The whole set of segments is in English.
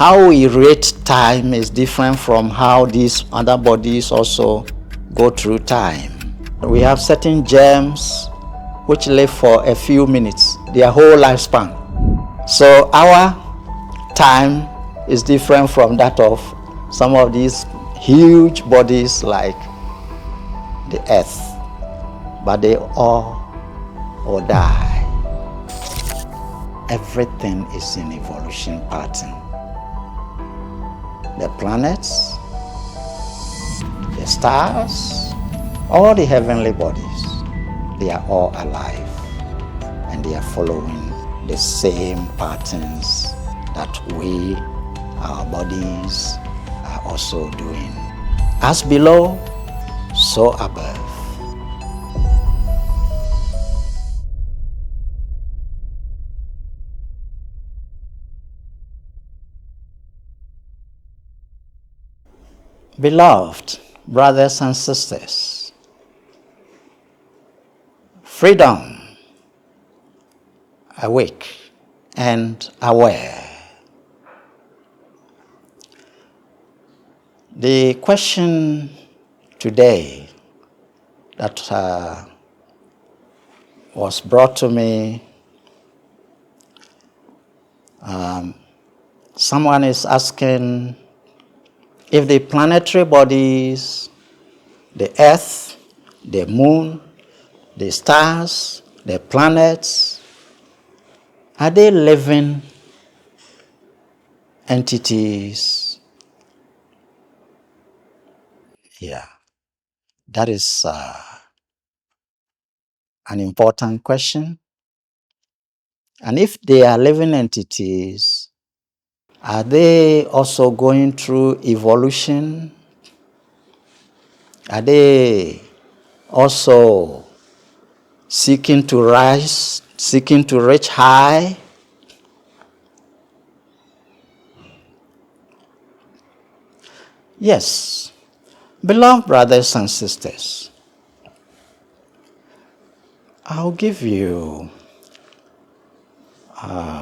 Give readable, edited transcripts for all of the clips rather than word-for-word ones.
how we rate time is different from how these other bodies also go through time. We have certain germs which live for a few minutes, their whole lifespan. So our time is different from that of some of these huge bodies like the earth, but they all die. Everything is in evolution pattern. The planets, the stars, all the heavenly bodies, they are all alive and they are following the same patterns that we, our bodies, are also doing. As below, so above. Beloved brothers and sisters, freedom, awake and aware. The question today that was brought to me, someone is asking if the planetary bodies, the earth, the moon, the stars, the planets, are they living entities? Yeah, that is an important question. And if they are living entities, are they also going through evolution? Are they also seeking to rise, seeking to reach high? Yes, beloved brothers and sisters, I'll give you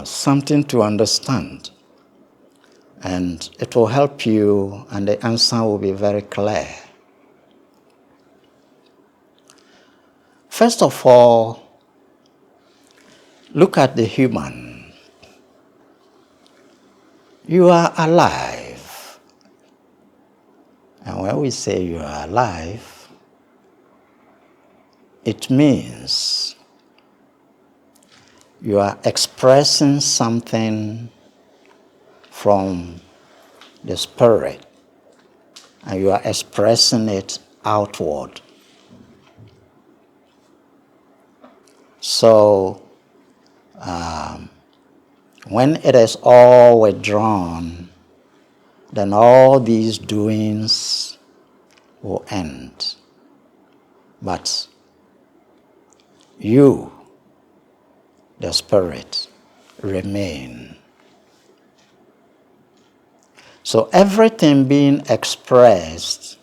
something to understand, and it will help you, and the answer will be very clear. First of all, look at the human. You are alive. And when we say you are alive, it means you are expressing something from the spirit, and you are expressing it outward. So, when it is all withdrawn, then all these doings will end. But you, the spirit, remain. So everything being expressed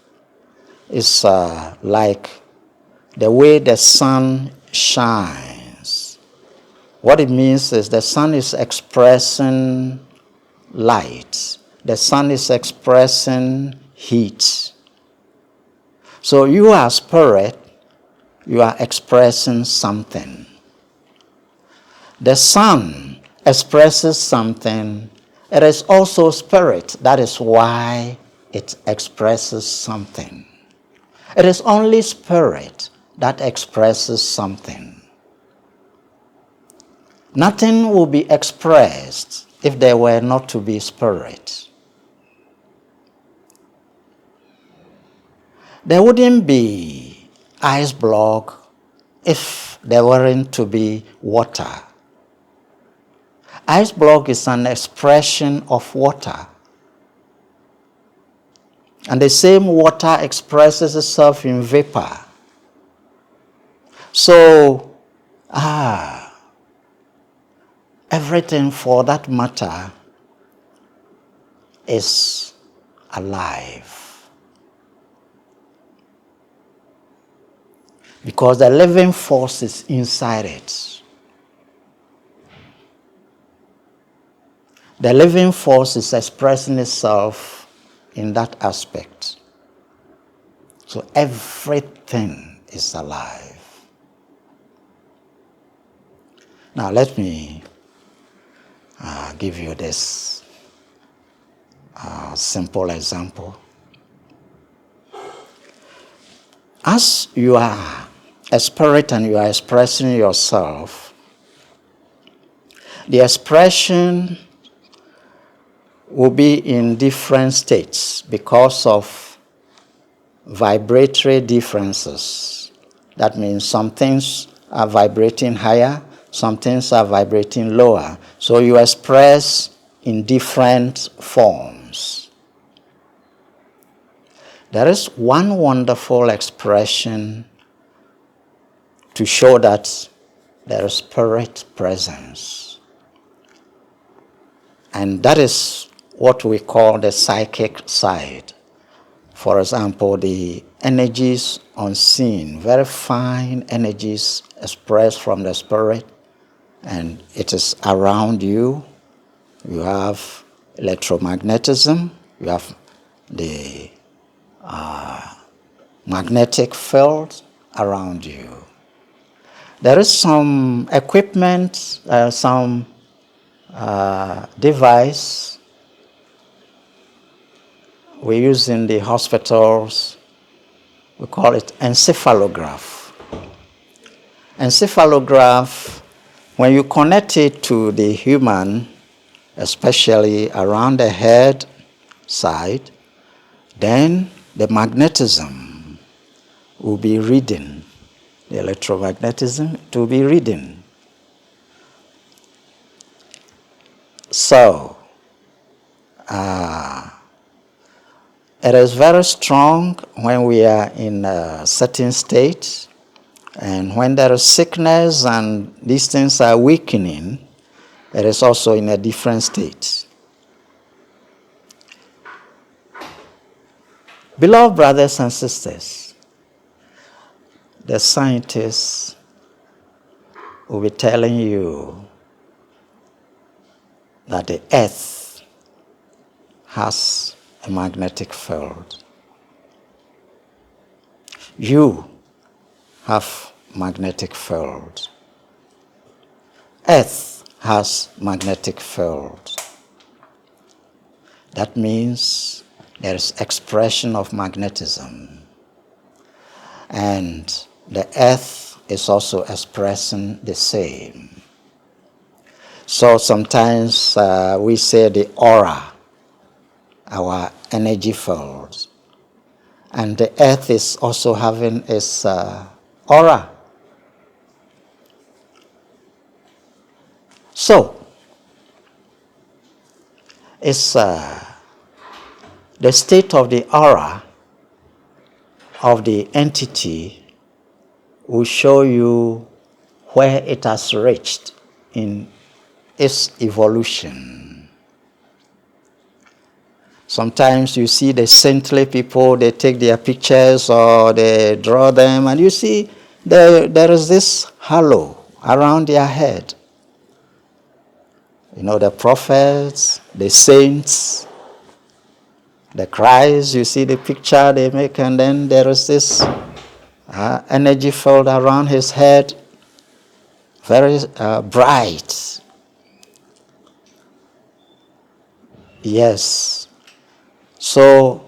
is like the way the sun shines. What it means is the sun is expressing light. The sun is expressing heat. So you are spirit, you are expressing something. The sun expresses something. It is also spirit. That is why it expresses something. It is only spirit that expresses something. Nothing will be expressed if there were not to be spirit. There wouldn't be ice block if there weren't to be water. Ice block is an expression of water. And the same water expresses itself in vapor. So, everything for that matter is alive. Because the living force is inside it. The living force is expressing itself in that aspect. So everything is alive. Now let me give you this simple example. As you are a spirit and you are expressing yourself, the expression will be in different states because of vibratory differences. That means some things are vibrating higher, some things are vibrating lower. So you express in different forms. There is one wonderful expression to show that there is spirit presence. And that is what we call the psychic side. For example, the energies unseen, very fine energies expressed from the spirit, and it is around you. You have electromagnetism, you have the magnetic field around you. There is some equipment, some device we use in the hospitals. We call it encephalograph. Encephalograph, when you connect it to the human, especially around the head side, then the magnetism will be reading. The electromagnetism to be reading. So, it is very strong when we are in a certain state, and when there is sickness and these things are weakening, it is also in a different state. Beloved brothers and sisters, the scientists will be telling you that the earth has a magnetic field. You have magnetic field. Earth has magnetic field. That means there is expression of magnetism. And the earth is also expressing the same. So sometimes we say the aura, our energy field. And the earth is also having its aura. So, it's the state of the aura of the entity will show you where it has reached in its evolution. Sometimes you see the saintly people, they take their pictures or they draw them, and you see there is this halo around their head. You know, the prophets, the saints, the Christ, you see the picture they make, and then there is this energy field around his head, very bright. Yes. So,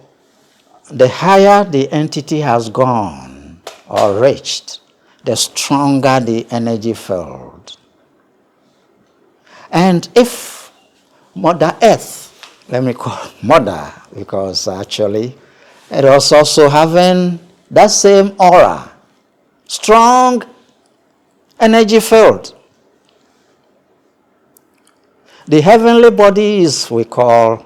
the higher the entity has gone or reached, the stronger the energy field. And if Mother Earth, let me call Mother, because actually it was also having that same aura, strong energy field. The heavenly bodies we call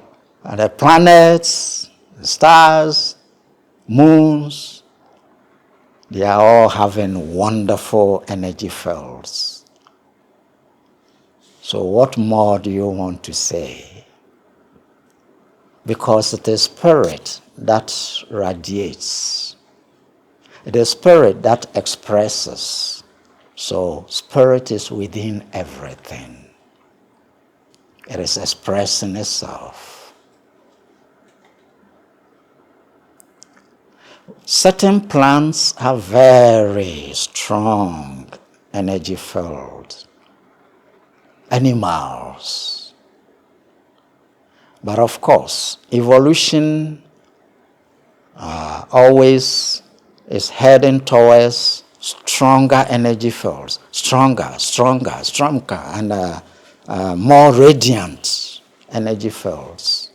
the planets, the stars, moons, they are all having wonderful energy fields. So what more do you want to say? Because it is spirit that radiates. It is spirit that expresses. So spirit is within everything. It is expressing itself. Certain plants have very strong energy field. Animals. But of course, evolution always is heading towards stronger energy fields, stronger, and more radiant energy fields.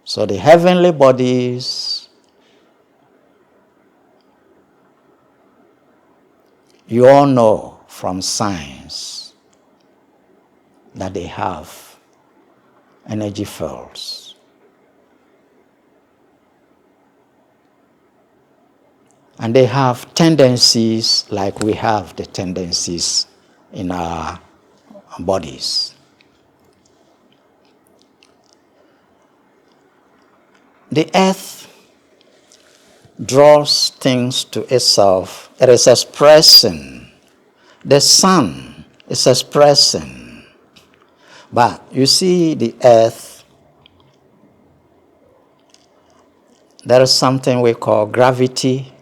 So the heavenly bodies, you all know from science that they have energy fields. And they have tendencies like we have the tendencies in our bodies. The earth draws things to itself. It is expressing. The sun is expressing. But you see the earth, there is something we call gravity.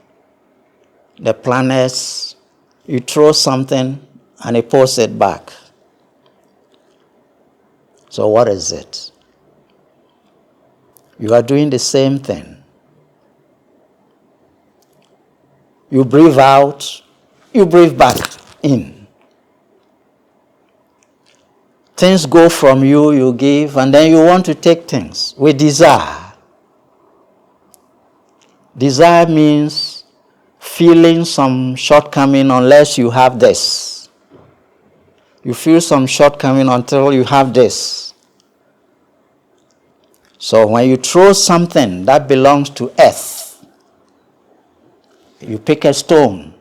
The planets, you throw something and it pulls it back. So what is it? You are doing the same thing. You breathe out, you breathe back in. Things go from you, you give, and then you want to take things with desire. Desire means feeling some shortcoming unless you have this. You feel some shortcoming until you have this. So when you throw something that belongs to earth, you pick a stone.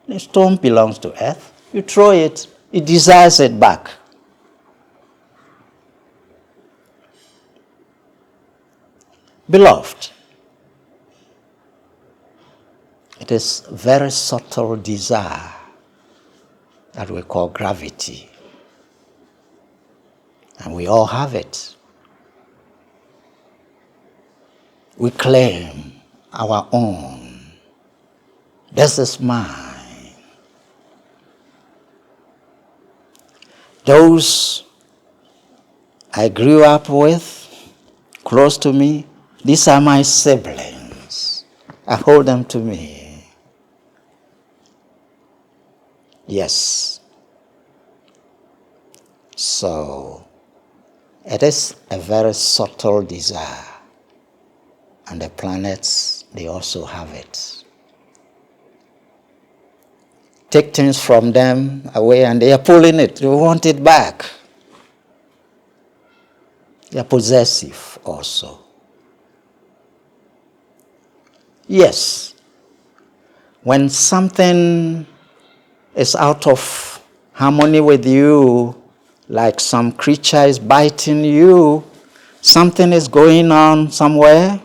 The stone belongs to earth. You throw it, it desires it back. Beloved, it is very subtle desire that we call gravity. And we all have it. We claim our own. This is mine. Those I grew up with, close to me, these are my siblings. I hold them to me. Yes. So, it is a very subtle desire. And the planets, they also have it. Take things from them away and they are pulling it. They want it back. They are possessive also. Yes. When something is out of harmony with you, like some creature is biting you, something is going on somewhere,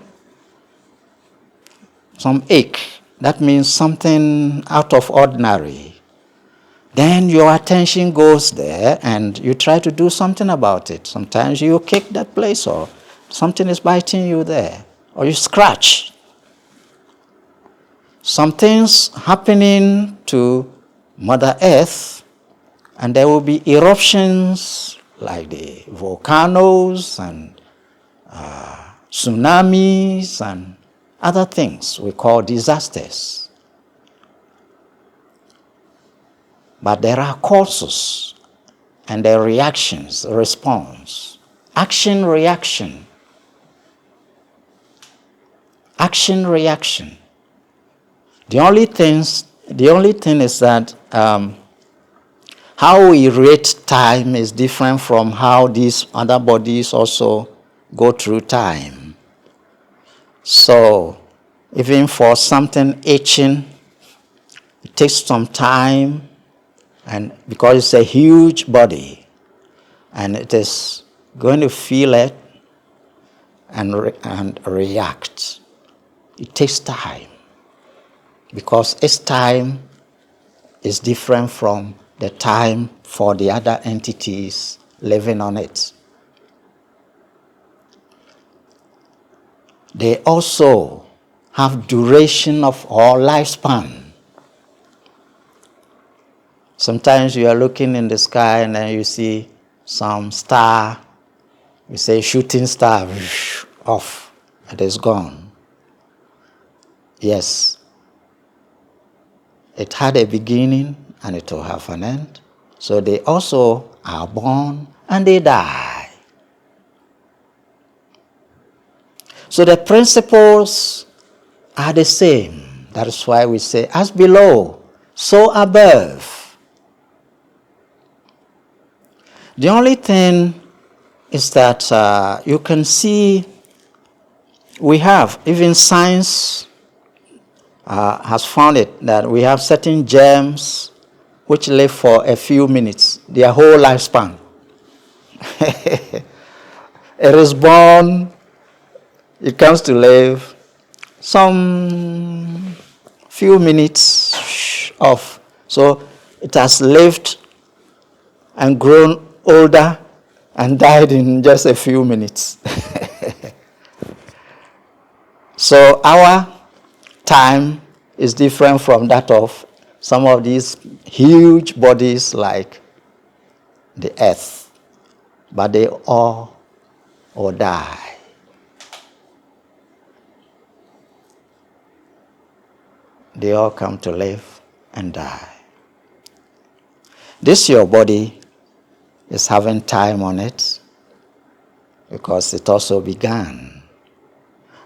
some ache, that means something out of ordinary. Then your attention goes there and you try to do something about it. Sometimes you kick that place or something is biting you there, or you scratch. Something's happening to Mother Earth, and there will be eruptions like the volcanoes and tsunamis and other things we call disasters. But there are causes and there are reactions, response. Action, reaction. Action, reaction. The only thing is that how we rate time is different from how these other bodies also go through time. So, even for something itching, it takes some time, and because it's a huge body, and it is going to feel it and react. It takes time, because its time is different from the time for the other entities living on it. They also have duration of or lifespan. Sometimes you are looking in the sky and then you see some star, you say shooting star, off, it is gone. Yes, it had a beginning and it will have an end. So they also are born and they die. So the principles are the same. That is why we say, as below, so above. The only thing is that you can see, we have, even science has found it, that we have certain germs which live for a few minutes, their whole lifespan. It is born, it comes to live some few minutes off. So it has lived and grown older and died in just a few minutes. So our time is different from that of some of these huge bodies like the earth, but they all die. They all come to live and die. This your body is having time on it because it also began.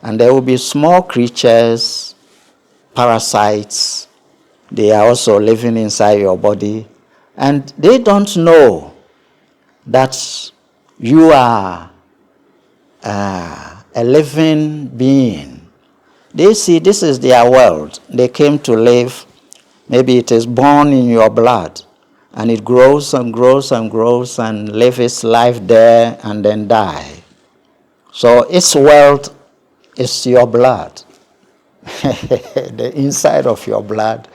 And there will be small creatures, parasites, they are also living inside your body, and they don't know that you are a living being. They see this is their world. They came to live. Maybe it is born in your blood, and it grows and grows and grows and lives its life there and then die. So its world is your blood. The inside of your blood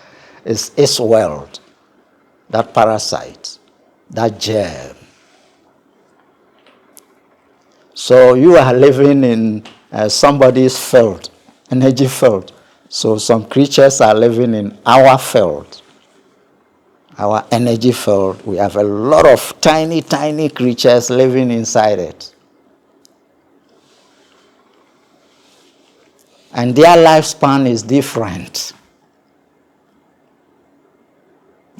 is its world, that parasite, that germ. So you are living in somebody's field, energy field. So some creatures are living in our field, our energy field. We have a lot of tiny, tiny creatures living inside it. And their lifespan is different.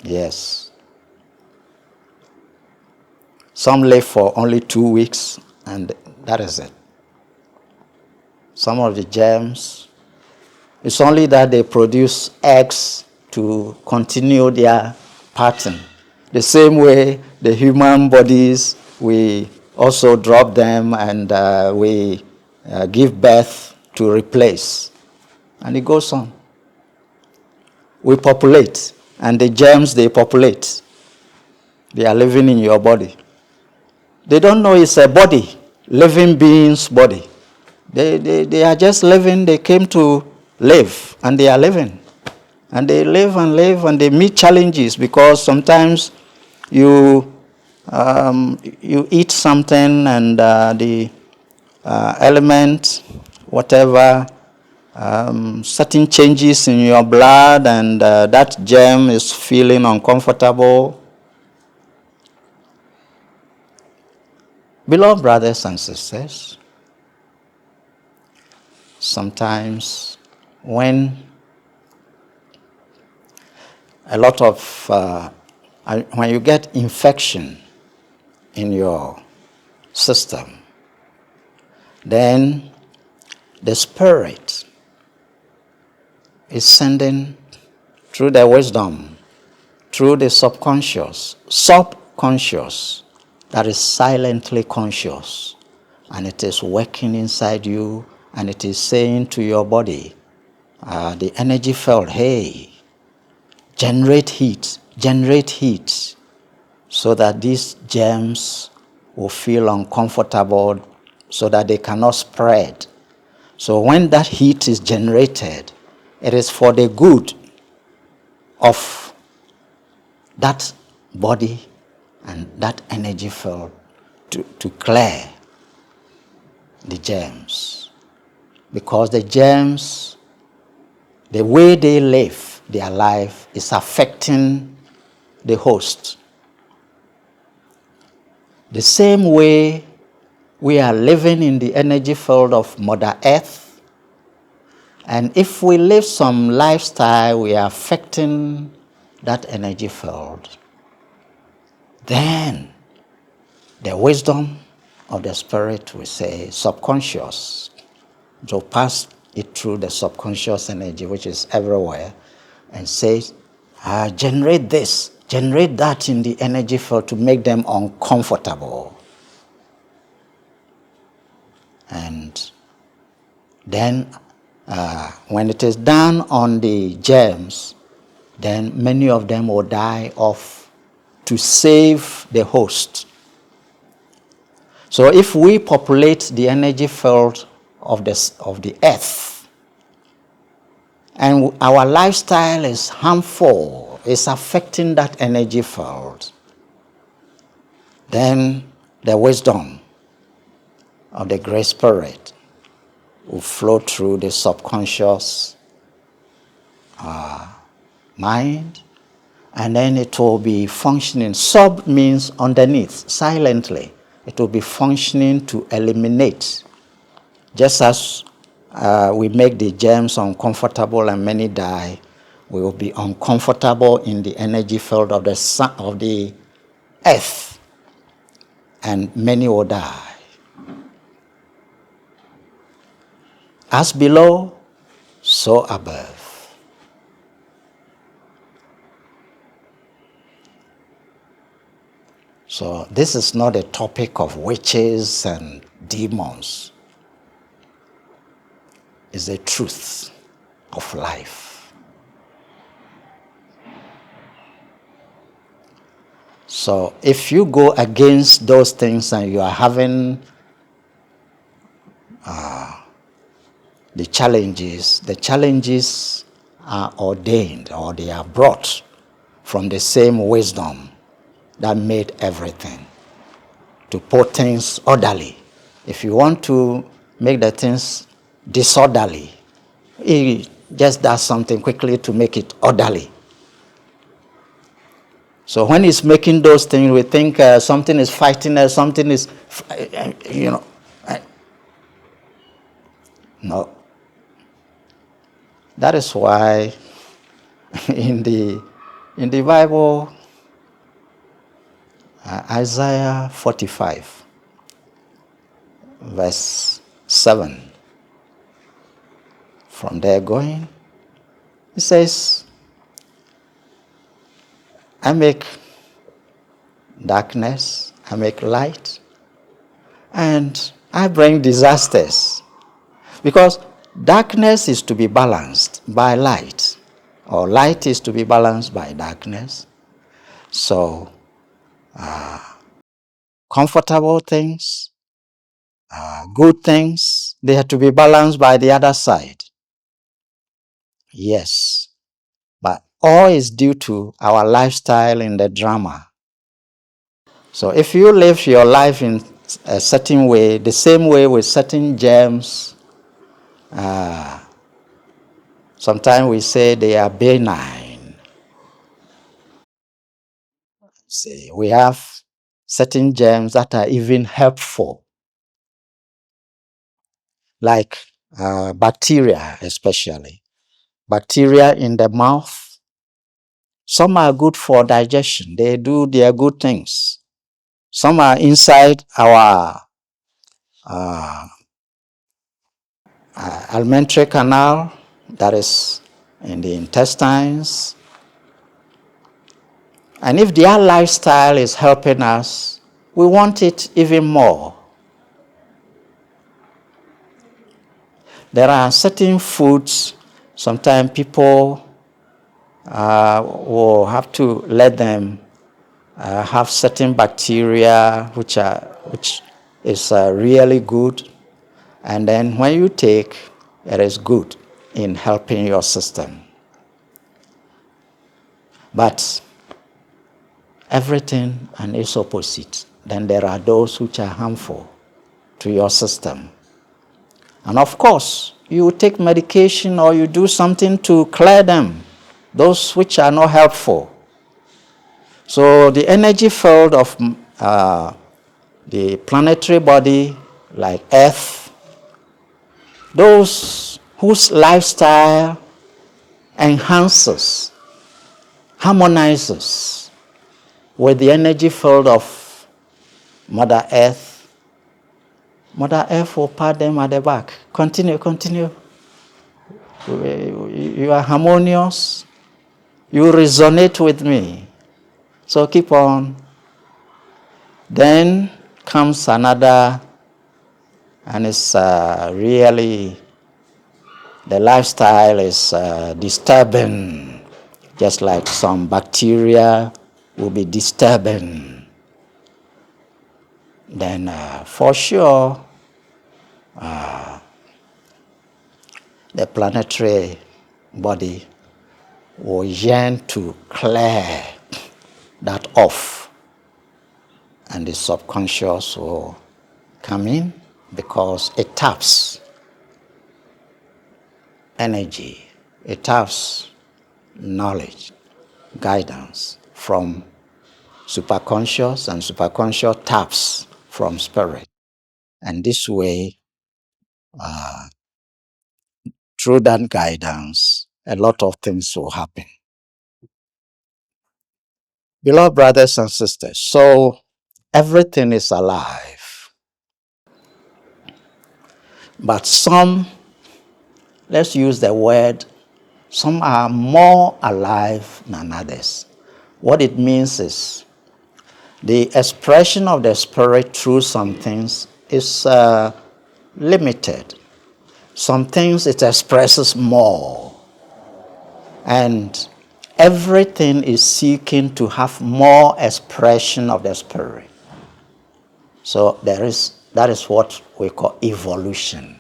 Yes. Some live for only 2 weeks, and that is it. Some of the germs, it's only that they produce eggs to continue their pattern. The same way the human bodies, we also drop them and we give birth to replace. And it goes on. We populate, and the germs, they populate. They are living in your body. They don't know it's a body, living being's body. They are just living. They came to live, and they are living. And they live and they meet challenges, because sometimes you eat something and the element, whatever, certain changes in your blood, and that germ is feeling uncomfortable. Beloved brothers and sisters, sometimes when a lot of, when you get infection in your system, then the spirit is sending through the wisdom, through the subconscious, that is silently conscious, and it is working inside you, and it is saying to your body, the energy field, hey, generate heat, so that these germs will feel uncomfortable, so that they cannot spread. So when that heat is generated, it is for the good of that body and that energy field to clear the germs. Because the germs, the way they live their life is affecting the host. The same way we are living in the energy field of Mother Earth, and if we live some lifestyle, we are affecting that energy field. Then the wisdom of the spirit, we say subconscious, to pass it through the subconscious energy, which is everywhere, and says, generate this, generate that in the energy field to make them uncomfortable. And then when it is done on the germs, then many of them will die off to save the host. So if we populate the energy field of the earth, and our lifestyle is harmful, is affecting that energy field, then the wisdom of the Great Spirit will flow through the subconscious mind, and then it will be functioning. Sub means underneath, silently. It will be functioning to eliminate. Just as we make the germs uncomfortable and many die, we will be uncomfortable in the energy field of the sun, of the earth, and many will die. As below, so above. So this is not a topic of witches and demons. It's the truth of life. So if you go against those things and you are having the challenges are ordained, or they are brought from the same wisdom that made everything, to put things orderly. If you want to make the things disorderly, he just does something quickly to make it orderly. So when he's making those things, we think something is fighting us, something is, no. That is why in the Bible, Isaiah 45, verse 7, from there going, it says, I make darkness, I make light, and I bring disasters. Because darkness is to be balanced by light, or light is to be balanced by darkness. So, comfortable things, good things, they have to be balanced by the other side. Yes, but all is due to our lifestyle in the drama. So if you live your life in a certain way, the same way with certain germs, sometimes we say they are benign. See, we have certain germs that are even helpful, like bacteria especially. Bacteria in the mouth, some are good for digestion. They do their good things. Some are inside our alimentary canal, that is in the intestines. And if their lifestyle is helping us, we want it even more. There are certain foods, sometimes people will have to let them have certain bacteria which is really good, and then when you take, it is good in helping your system. But everything and its opposite. Then there are those which are harmful to your system. And of course, you take medication or you do something to clear them, those which are not helpful. So the energy field of the planetary body, like Earth, those whose lifestyle enhances, harmonizes with the energy field of Mother Earth, Mother Earth will pat them at the back. Continue. You are harmonious. You resonate with me. So keep on. Then comes another, and it's really, the lifestyle is disturbing, just like some bacteria will be disturbing. Then for sure, the planetary body will yearn to clear that off, and the subconscious will come in because it taps energy, it taps knowledge, guidance from superconscious, and superconscious taps from spirit. And this way, through that guidance, a lot of things will happen. Beloved brothers and sisters, so everything is alive. But some, let's use the word, some are more alive than others. What it means is the expression of the spirit through some things is limited. Some things it expresses more. And everything is seeking to have more expression of the spirit. So that is what we call evolution.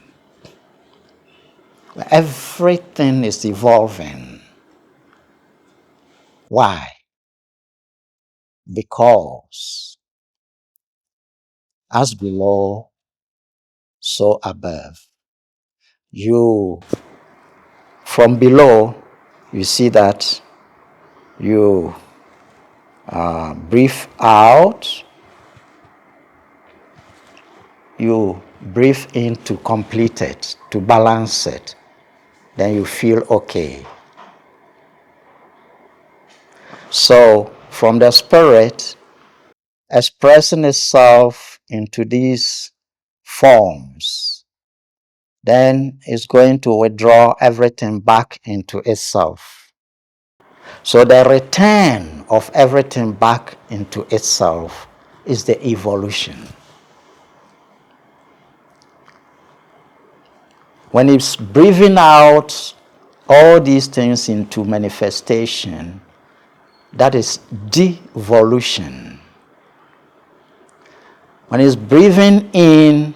Everything is evolving. Why? Because as below, so above. You, from below, you see that you breathe out, you breathe in to complete it, to balance it. Then you feel okay. So from the spirit expressing itself into these forms, then it's going to withdraw everything back into itself. So the return of everything back into itself is the evolution. When it's breathing out all these things into manifestation, that is devolution. When it's breathing in,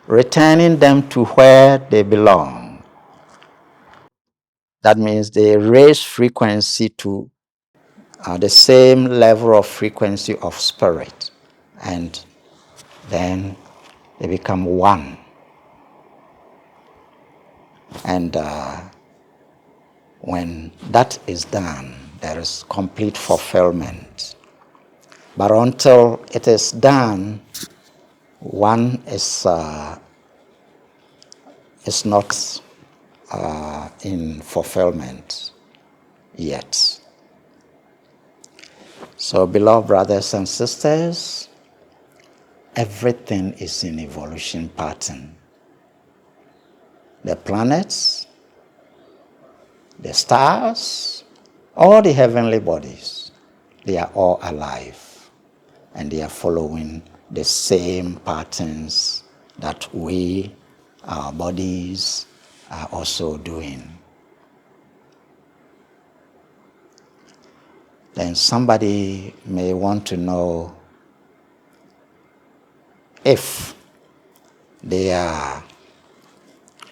returning them to where they belong, that means they raise frequency to the same level of frequency of spirit, and then they become one. And when that is done, there is complete fulfillment. But until it is done, one is not in fulfillment yet. So, beloved brothers and sisters, everything is in evolution pattern. The planets, the stars, all the heavenly bodies, they are all alive, and they are following the same patterns that we, our bodies, are also doing. Then somebody may want to know if they are,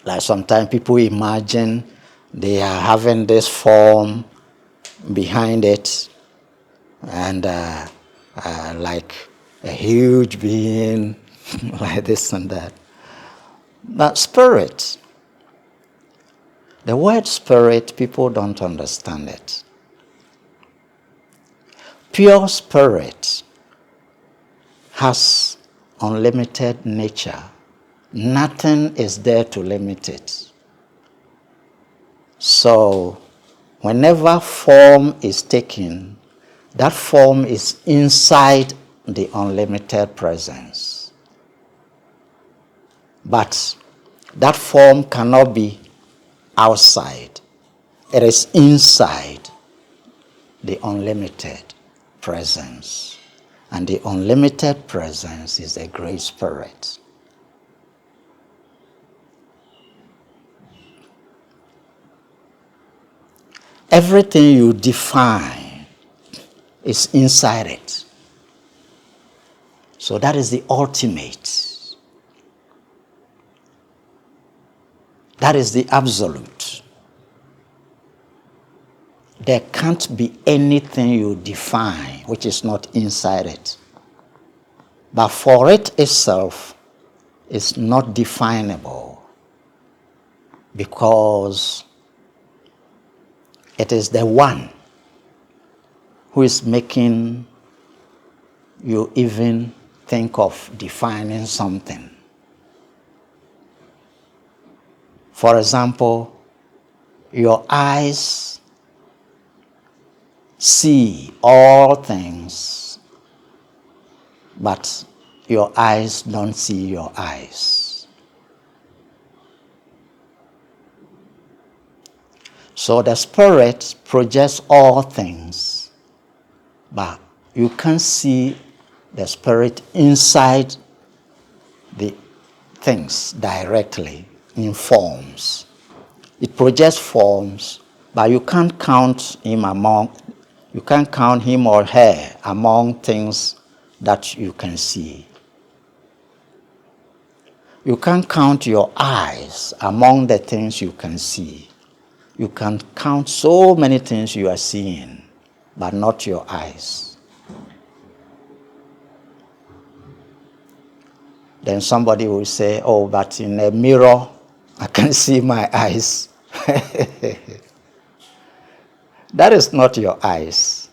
like sometimes people imagine they are having this form behind it, and like a huge being, like this and that. But spirit, the word spirit, people don't understand it. Pure spirit has unlimited nature. Nothing is there to limit it. So, whenever form is taken, that form is inside the unlimited presence. But that form cannot be outside. It is inside the unlimited presence. And the unlimited presence is a great spirit. Everything you define is inside it. So that is the ultimate. That is the absolute. There can't be anything you define which is not inside it. But for it itself is not definable because it is the one who is making you even think of defining something. For example, your eyes see all things, but your eyes don't see your eyes. So the spirit projects all things, but you can't see the spirit inside the things directly in forms. It projects forms, but you can't count him or her among things that you can see. You can't count your eyes among the things you can see. You can count so many things you are seeing, but not your eyes. Then somebody will say, oh, but in a mirror, I can see my eyes. That is not your eyes.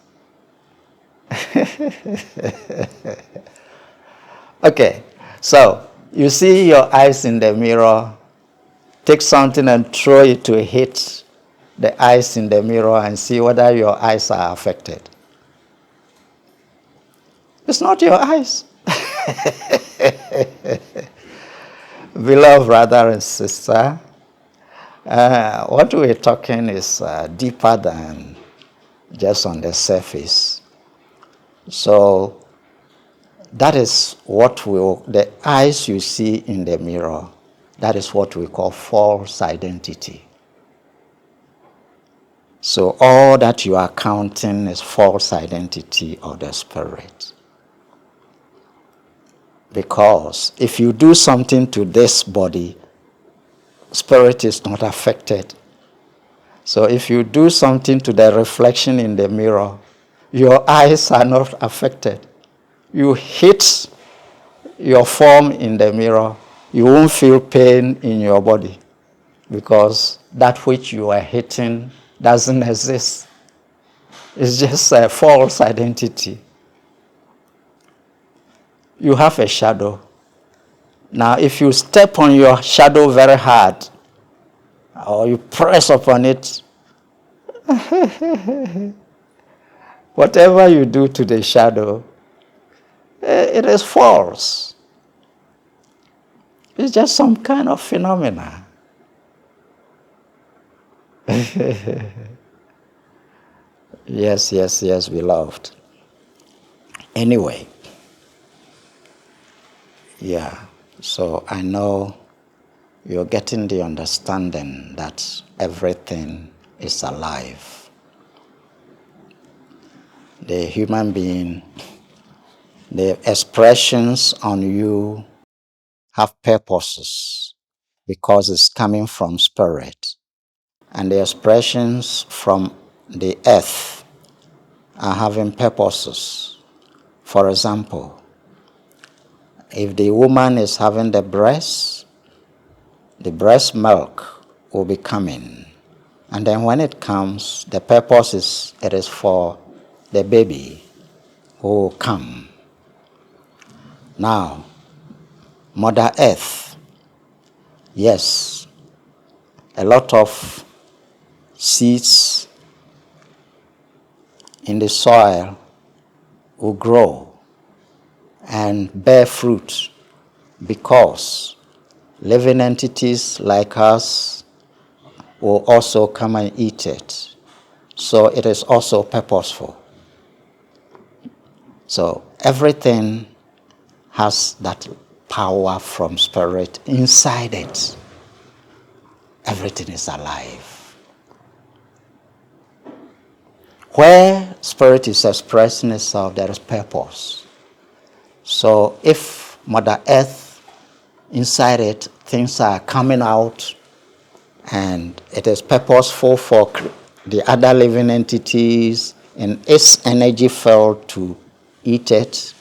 Okay, so you see your eyes in the mirror, take something and throw it to hit the eyes in the mirror and see whether your eyes are affected. It's not your eyes. Beloved brother and sister, what we're talking is deeper than just on the surface. So that is what the eyes you see in the mirror, that is what we call false identity. So all that you are counting is false identity of the spirit. Because if you do something to this body, spirit is not affected. So if you do something to the reflection in the mirror, your eyes are not affected. You hit your form in the mirror, you won't feel pain in your body because that which you are hitting doesn't exist. It's just a false identity. You have a shadow. Now, if you step on your shadow very hard, or you press upon it, whatever you do to the shadow, it is false. It's just some kind of phenomena. Yes, beloved. Anyway, yeah, so I know you're getting the understanding that everything is alive. The human being, the expressions on you have purposes because it's coming from spirit. And the expressions from the earth are having purposes. For example, if the woman is having the breast milk will be coming. And then when it comes, the purpose is it is for the baby who will come. Now, Mother Earth, yes, a lot of seeds in the soil will grow and bear fruit because living entities like us will also come and eat it. So it is also purposeful. So everything has that power from spirit inside it. Everything is alive. Where spirit is expressing itself, there is purpose. So if Mother Earth, inside it, things are coming out and it is purposeful for the other living entities in its energy field to eat it,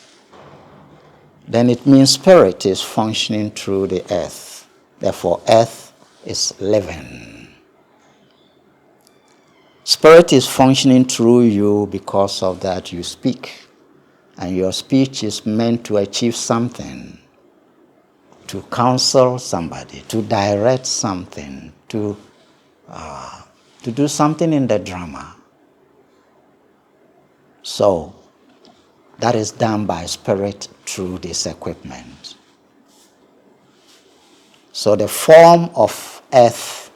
then it means spirit is functioning through the earth. Therefore, earth is living. Spirit is functioning through you because of that you speak. And your speech is meant to achieve something, to counsel somebody, to direct something, to do something in the drama. So, that is done by spirit through this equipment. So the form of earth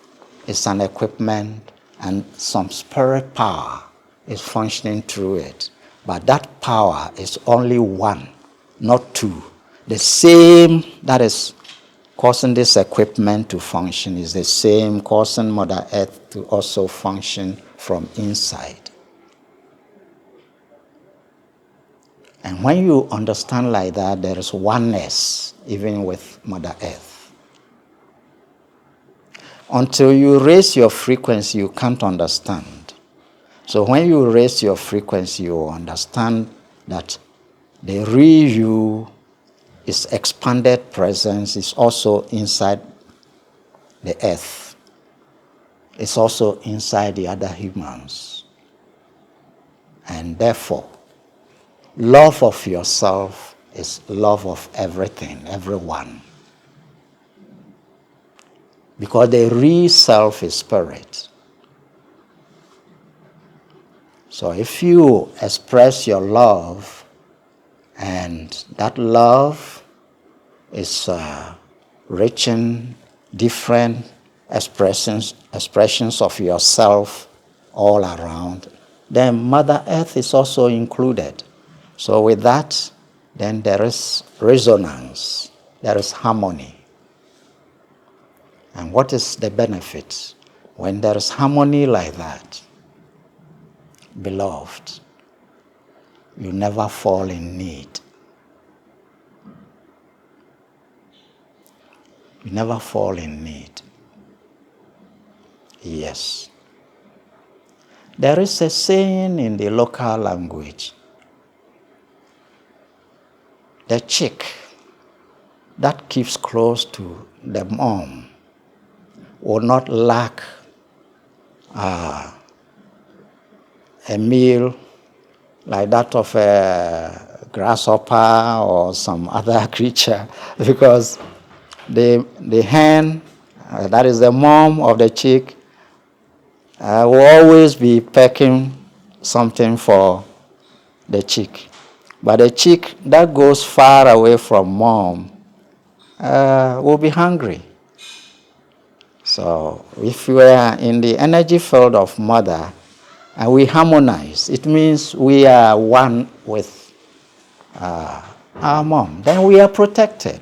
is an equipment and some spirit power is functioning through it. But that power is only one, not two. The same that is causing this equipment to function is the same causing Mother Earth to also function from inside. And when you understand like that, there is oneness even with Mother Earth. Until you raise your frequency, you can't understand. So when you raise your frequency, you understand that the real you is expanded presence, is also inside the earth. It's also inside the other humans. And therefore, love of yourself is love of everything, everyone. Because the real self is spirit. So if you express your love, and that love is reaching different expressions of yourself all around, then Mother Earth is also included. So with that, then there is resonance, there is harmony. And what is the benefit? When there is harmony like that, beloved, you never fall in need. You never fall in need. Yes. There is a saying in the local language. The chick that keeps close to the mom will not lack a meal like that of a grasshopper or some other creature, because the hen, that is the mom of the chick, will always be pecking something for the chick. But the chick that goes far away from mom will be hungry. So if we are in the energy field of mother and we harmonize, it means we are one with our mom. Then we are protected.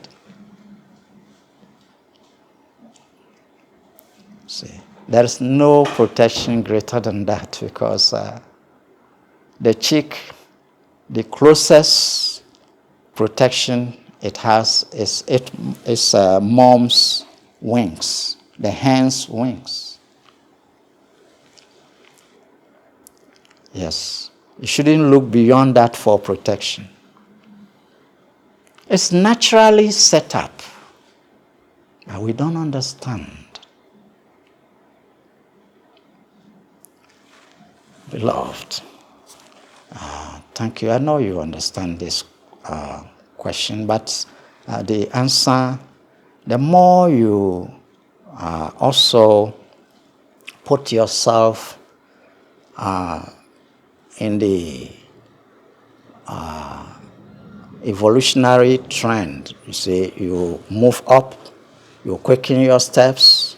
See, there is no protection greater than that, because the chick, the closest protection it has is mom's wings, the hen's wings. Yes. You shouldn't look beyond that for protection. It's naturally set up, but we don't understand. Beloved, thank you. I know you understand this question, but the answer, the more you also put yourself in the evolutionary trend, you see, you move up, you quicken your steps,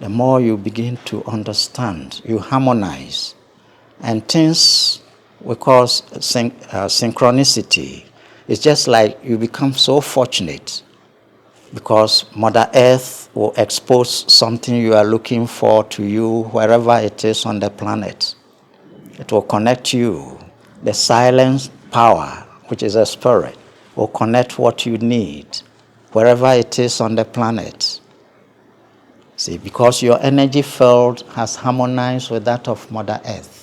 the more you begin to understand, you harmonize. And things we call synchronicity. It's just like you become so fortunate because Mother Earth will expose something you are looking for to you wherever it is on the planet. It will connect you. The silent power, which is a spirit, will connect what you need wherever it is on the planet. See, because your energy field has harmonized with that of Mother Earth.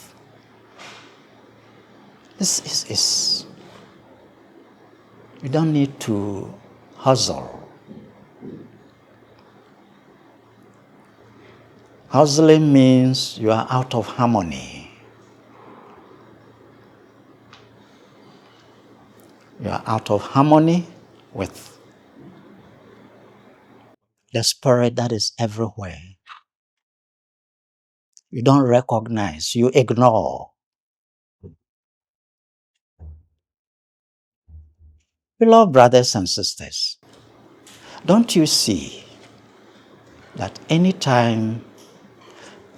This is you don't need to hustle. Hustling means you are out of harmony. You are out of harmony with the spirit that is everywhere. You don't recognize, you ignore. Beloved brothers and sisters, don't you see that anytime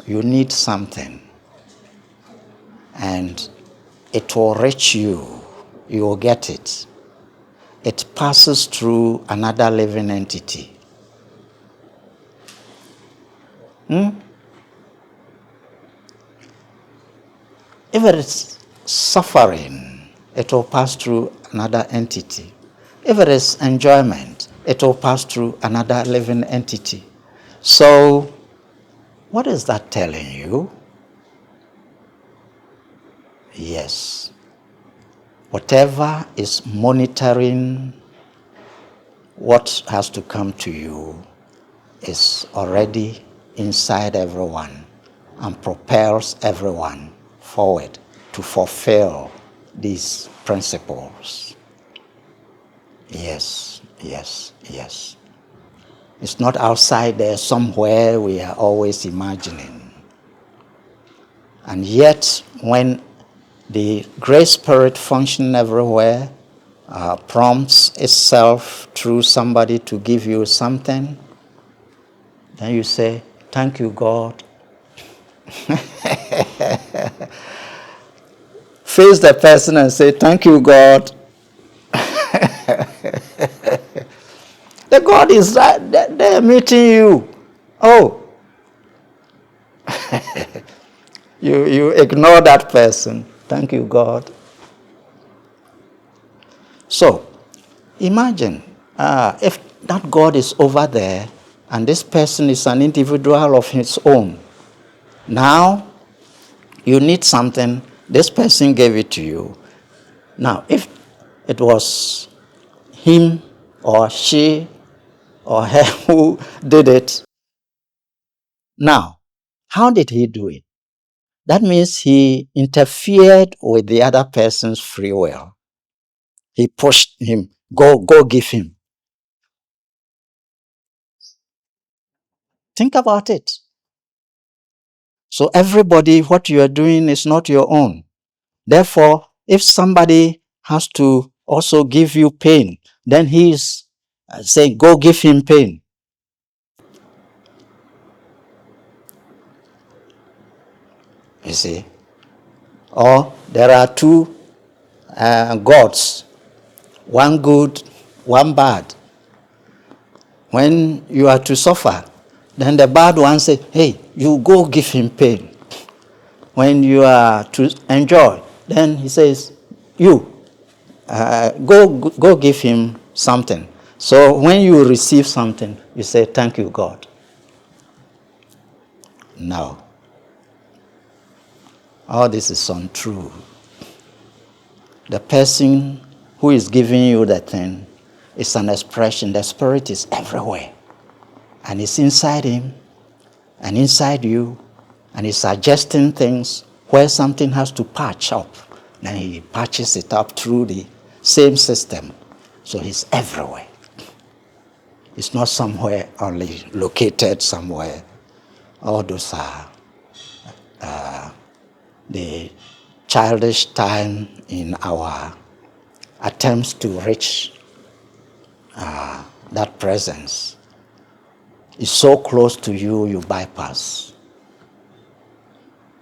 you need something and it will reach you, you will get it. It passes through another living entity. If it is suffering, it will pass through another entity. If it is enjoyment, it will pass through another living entity. So, what is that telling you? Yes. Whatever is monitoring what has to come to you is already inside everyone and propels everyone forward to fulfill these principles. Yes, yes, yes. It's not outside there somewhere we are always imagining. And yet, when the Great Spirit functioning everywhere prompts itself through somebody to give you something, then you say, thank you, God. Face the person and say, thank you, God. The God is right there meeting you. Oh, you ignore that person. Thank you, God. So, imagine if that God is over there and this person is an individual of his own. Now, you need something, this person gave it to you. Now, if it was him or she or her who did it, now, how did he do it? That means he interfered with the other person's free will. He pushed him, go give him. Think about it. So everybody, what you are doing is not your own. Therefore, if somebody has to also give you pain, then he is saying, go give him pain. You see? Or there are two gods, one good, one bad. When you are to suffer, then the bad one says, hey, you go give him pain. When you are to enjoy, then he says, you go give him something. So when you receive something, you say, thank you, God. No. All this is untrue. The person who is giving you the thing is an expression. The Spirit is everywhere. And it's inside him and inside you. And he's suggesting things where something has to patch up. Then he patches it up through the same system. So he's everywhere. It's not somewhere only located somewhere. All those are the childish time in our attempts to reach that presence. It's so close to you, you bypass.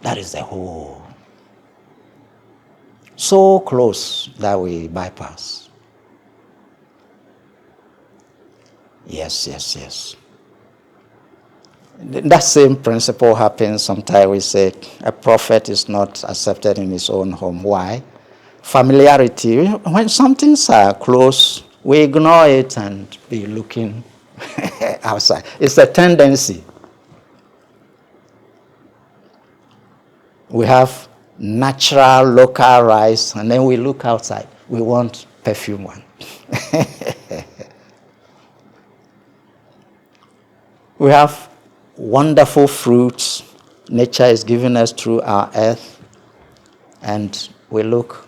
That is the whole. So close that we bypass. Yes. That same principle happens sometimes. We say a prophet is not accepted in his own home. Why? Familiarity. When some things are close, we ignore it and be looking outside. It's a tendency. We have natural local rice, and then we look outside. We want perfume one. We have wonderful fruits nature is giving us through our earth, and we look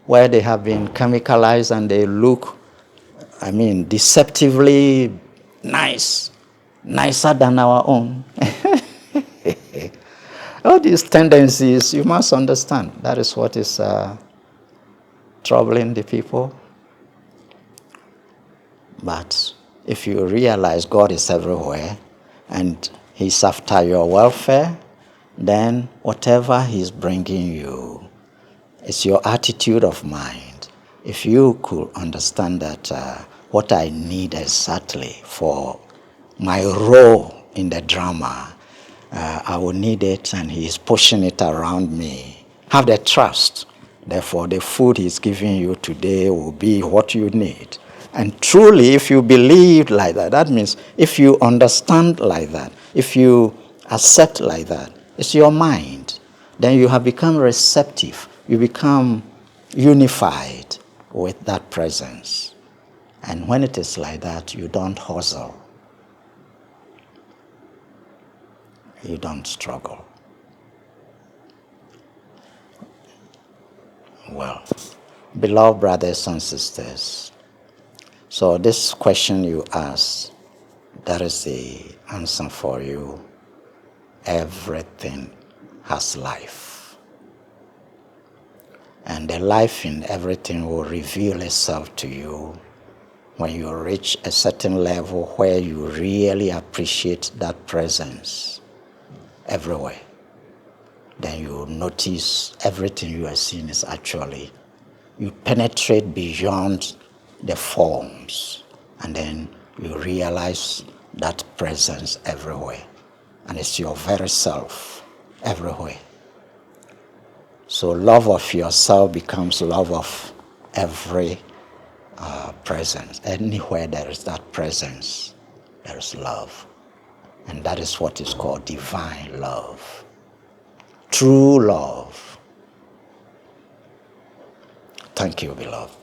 where they have been chemicalized and they look, deceptively nice, nicer than our own. All these tendencies, you must understand, that is what is troubling the people. But if you realize God is everywhere and he's after your welfare, then whatever he's bringing you, it's your attitude of mind. If you could understand that what I need exactly for my role in the drama, I will need it, and he's pushing it around me. Have the trust. Therefore, the food he's giving you today will be what you need. And truly, if you believe like that, that means if you understand like that, if you accept like that, it's your mind. Then you have become receptive. You become unified with that presence. And when it is like that, you don't hustle. You don't struggle. Well, beloved brothers and sisters, so this question you asked, that is the answer for you. Everything has life. And the life in everything will reveal itself to you when you reach a certain level where you really appreciate that presence everywhere. Then you notice everything you are seeing is actually, you penetrate beyond the forms, and then you realize that presence everywhere. And it's your very self everywhere. So love of yourself becomes love of every presence. Anywhere there is that presence, there is love. And that is what is called divine love. True love. Thank you, beloved.